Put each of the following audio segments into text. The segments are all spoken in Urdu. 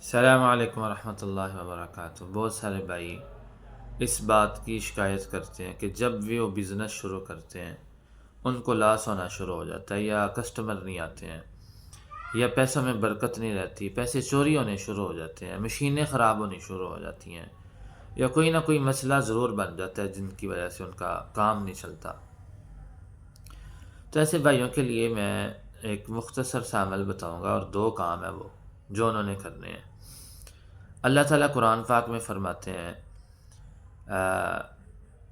السلام علیکم ورحمۃ اللہ وبرکاتہ۔ بہت سارے بھائی اس بات کی شکایت کرتے ہیں کہ جب بھی وہ بزنس شروع کرتے ہیں ان کو لاس ہونا شروع ہو جاتا ہے، یا کسٹمر نہیں آتے ہیں، یا پیسوں میں برکت نہیں رہتی، پیسے چوری ہونے شروع ہو جاتے ہیں، مشینیں خراب ہونی شروع ہو جاتی ہیں، یا کوئی نہ کوئی مسئلہ ضرور بن جاتا ہے جن کی وجہ سے ان کا کام نہیں چلتا۔ تو ایسے بھائیوں کے لیے میں ایک مختصر سا عمل بتاؤں گا، اور دو کام ہیں وہ جو انہوں نے کرنے ہیں۔ اللہ تعالیٰ قرآن پاک میں فرماتے ہیں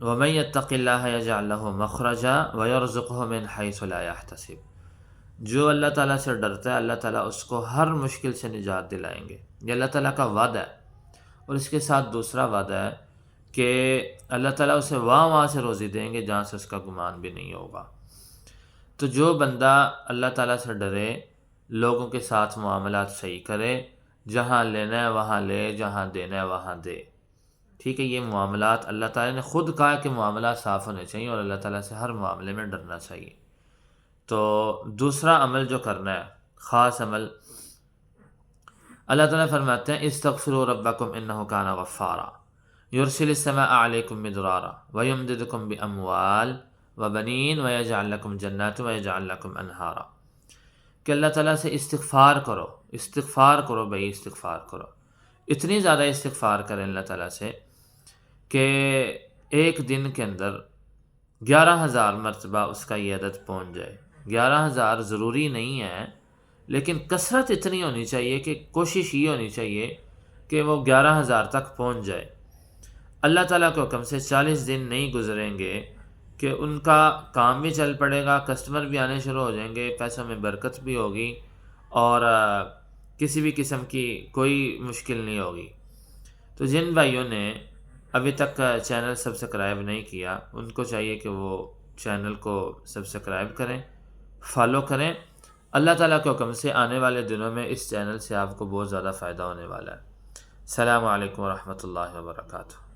وَمَن يَتَّقِ اللَّهَ يَجْعَل لَّهُ مَخْرَجًا وَيَرْزُقْهُ مِنْ حَيْثُ لَا يَحْتَسِبُ۔ جو اللہ تعالیٰ سے ڈرتا ہے اللہ تعالیٰ اس کو ہر مشکل سے نجات دلائیں گے، یہ اللہ تعالیٰ کا وعدہ ہے۔ اور اس کے ساتھ دوسرا وعدہ ہے کہ اللہ تعالیٰ اسے وہاں سے روزی دیں گے جہاں سے اس کا گمان بھی نہیں ہوگا۔ تو جو بندہ اللہ تعالیٰ سے ڈرے، لوگوں کے ساتھ معاملات صحیح کرے، جہاں لینا ہے وہاں لے، جہاں دینا ہے وہاں دے، ٹھیک ہے۔ یہ معاملات اللہ تعالیٰ نے خود کہا کہ معاملات صاف ہونے چاہیے، اور اللہ تعالیٰ سے ہر معاملے میں ڈرنا چاہیے۔ تو دوسرا عمل جو کرنا ہے، خاص عمل، اللہ تعالیٰ فرماتے ہیں استغفروا ربکم انہ کان غفارا یرسل السماء علیکم مدرارا ویمددکم باموال وبنین ویجعل لکم جنات ویجعل لکم انہارا، کہ اللہ تعالیٰ سے استغفار کرو، استغفار کرو بھائی، استغفار کرو، اتنی زیادہ استغفار کریں اللہ تعالیٰ سے کہ ایک دن کے اندر 11,000 مرتبہ اس کا یہ عدد پہنچ جائے۔ 11,000 ضروری نہیں ہے، لیکن کثرت اتنی ہونی چاہیے کہ کوشش یہ ہونی چاہیے کہ وہ 11,000 تک پہنچ جائے۔ اللہ تعالیٰ کے حکم سے 40 دن نہیں گزریں گے کہ ان کا کام بھی چل پڑے گا، کسٹمر بھی آنے شروع ہو جائیں گے، پیسوں میں برکت بھی ہوگی، اور کسی بھی قسم کی کوئی مشکل نہیں ہوگی۔ تو جن بھائیوں نے ابھی تک چینل سبسکرائب نہیں کیا، ان کو چاہیے کہ وہ چینل کو سبسکرائب کریں، فالو کریں۔ اللہ تعالیٰ کے حکم سے آنے والے دنوں میں اس چینل سے آپ کو بہت زیادہ فائدہ ہونے والا ہے۔ السلام علیکم ورحمۃ اللہ وبرکاتہ۔